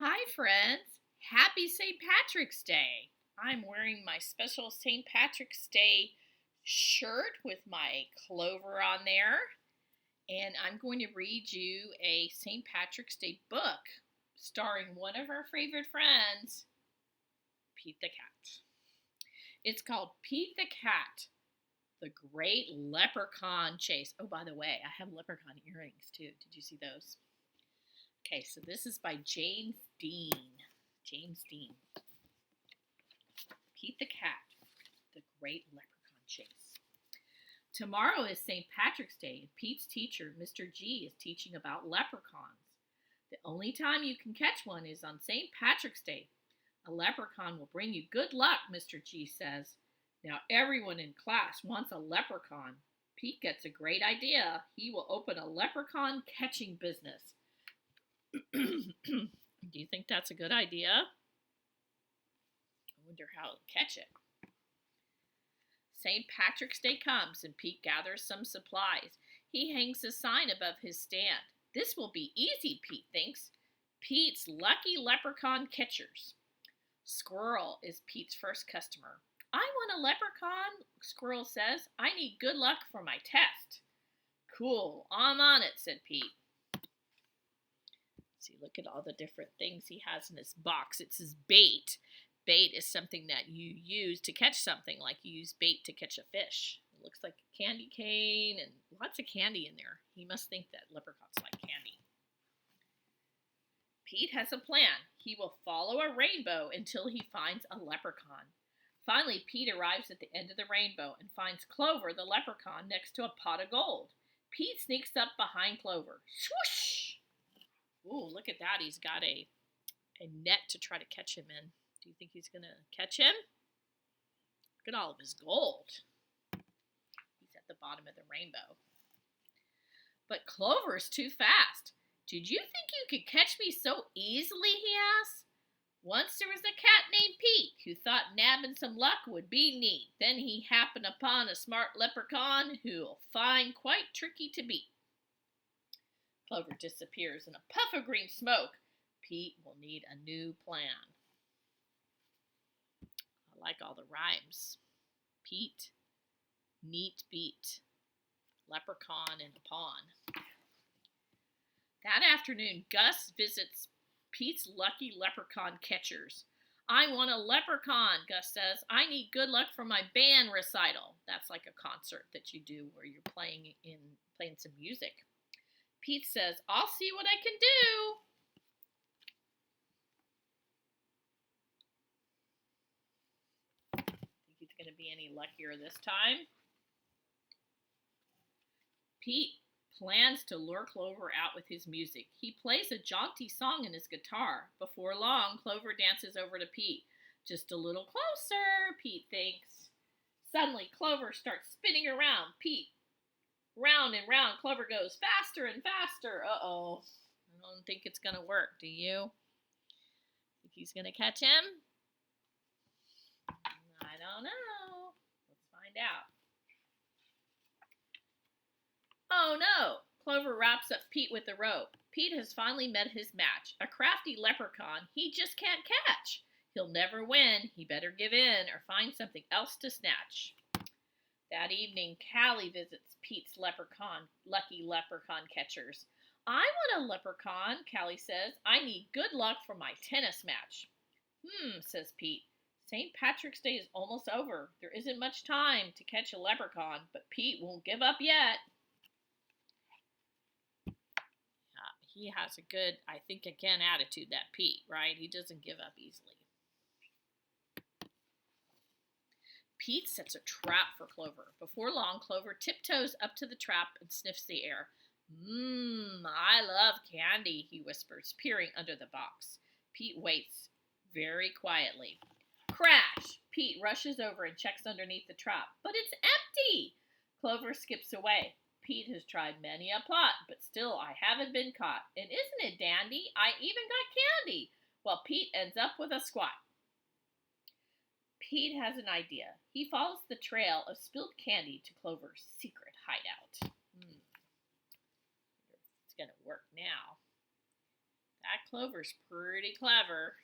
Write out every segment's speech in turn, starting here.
Hi, friends. Happy St. Patrick's Day. I'm wearing my special St. Patrick's Day shirt with my clover on there, and I'm going to read you a St. Patrick's Day book starring one of our favorite friends, Pete the Cat. It's called Pete the Cat, the Great Leprechaun Chase. Oh, by the way, I have leprechaun earrings too. Did you see those? Okay, so this is by James Dean. James Dean. Pete the Cat, the Great Leprechaun Chase. Tomorrow is St. Patrick's Day, and Pete's teacher, Mr. G, is teaching about leprechauns. The only time you can catch one is on St. Patrick's Day. A leprechaun will bring you good luck, Mr. G says. Now everyone in class wants a leprechaun. Pete gets a great idea. He will open a leprechaun catching business. Do you think that's a good idea? I wonder how he'll catch it. St. Patrick's Day comes and Pete gathers some supplies. He hangs a sign above his stand. This will be easy, Pete thinks. Pete's Lucky Leprechaun Catchers. Squirrel is Pete's first customer. I want a leprechaun, Squirrel says. I need good luck for my test. Cool, I'm on it, said Pete. See, look at all the different things he has in his box. It says bait. Bait is something that you use to catch something, like you use bait to catch a fish. It looks like a candy cane and lots of candy in there. He must think that leprechauns like candy. Pete has a plan. He will follow a rainbow until he finds a leprechaun. Finally, Pete arrives at the end of the rainbow and finds Clover, the leprechaun, next to a pot of gold. Pete sneaks up behind Clover. Swoosh! Ooh, look at that. He's got a net to try to catch him in. Do you think he's going to catch him? Look at all of his gold. He's at the bottom of the rainbow. But Clover's too fast. Did you think you could catch me so easily, he asked. Once there was a cat named Pete who thought nabbing some luck would be neat. Then he happened upon a smart leprechaun who'll find quite tricky to beat. Clover disappears in a puff of green smoke. Pete will need a new plan. I like all the rhymes. Pete, neat beat, leprechaun in a pawn. That afternoon, Gus visits Pete's Lucky Leprechaun Catchers. I want a leprechaun, Gus says. I need good luck for my band recital. That's like a concert that you do where you're playing some music. Pete says, I'll see what I can do. Think he's going to be any luckier this time? Pete plans to lure Clover out with his music. He plays a jaunty song in his guitar. Before long, Clover dances over to Pete. Just a little closer, Pete thinks. Suddenly, Clover starts spinning around. Pete, round and round, Clover goes faster and faster. Uh-oh. I don't think it's going to work, do you? Think he's going to catch him? I don't know. Let's find out. Oh no! Clover wraps up Pete with a rope. Pete has finally met his match, a crafty leprechaun he just can't catch. He'll never win. He better give in or find something else to snatch. That evening, Callie visits Pete's lucky leprechaun catchers. I want a leprechaun, Callie says. I need good luck for my tennis match. Says Pete. St. Patrick's Day is almost over. There isn't much time to catch a leprechaun, but Pete won't give up yet. He has a good, I think, again, attitude, that Pete, right? He doesn't give up easily. Pete sets a trap for Clover. Before long, Clover tiptoes up to the trap and sniffs the air. I love candy, he whispers, peering under the box. Pete waits very quietly. Crash! Pete rushes over and checks underneath the trap. But it's empty! Clover skips away. Pete has tried many a plot, but still I haven't been caught. And isn't it dandy? I even got candy. Well, Pete ends up with a squat. Pete has an idea. He follows the trail of spilled candy to Clover's secret hideout. It's going to work now. That Clover's pretty clever.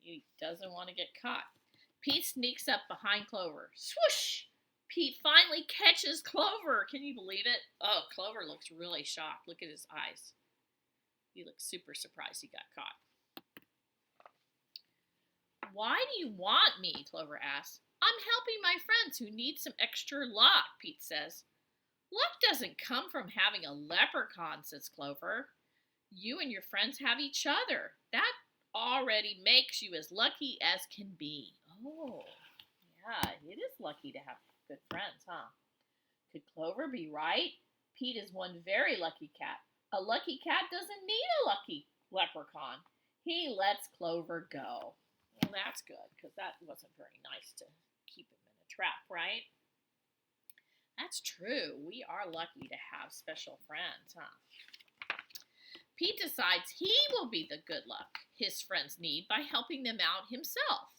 He doesn't want to get caught. Pete sneaks up behind Clover. Swoosh! Pete finally catches Clover. Can you believe it? Oh, Clover looks really shocked. Look at his eyes. He looks super surprised he got caught. Why do you want me? Clover asks. I'm helping my friends who need some extra luck, Pete says. Luck doesn't come from having a leprechaun, says Clover. You and your friends have each other. That already makes you as lucky as can be. Oh, yeah, it is lucky to have good friends, huh? Could Clover be right? Pete is one very lucky cat. A lucky cat doesn't need a lucky leprechaun. He lets Clover go. Well, that's good, because that wasn't very nice to keep him in a trap, right? That's true. We are lucky to have special friends, huh? Pete decides he will be the good luck his friends need by helping them out himself.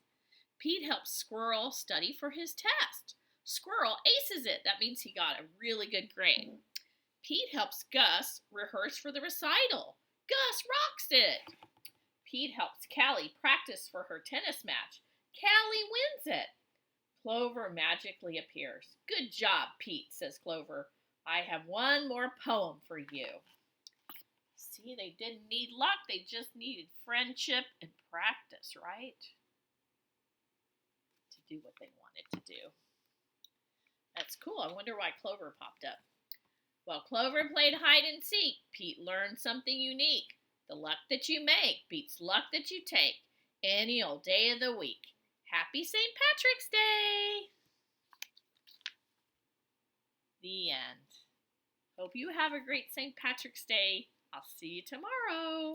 Pete helps Squirrel study for his test. Squirrel aces it. That means he got a really good grade. Pete helps Gus rehearse for the recital. Gus rocks it. Pete helps Callie practice for her tennis match. Callie wins it. Clover magically appears. Good job, Pete, says Clover. I have one more poem for you. See, they didn't need luck. They just needed friendship and practice, right? To do what they wanted to do. That's cool. I wonder why Clover popped up. While Clover played hide and seek, Pete learned something unique. The luck that you make beats luck that you take any old day of the week. Happy St. Patrick's Day! The end. Hope you have a great St. Patrick's Day. I'll see you tomorrow.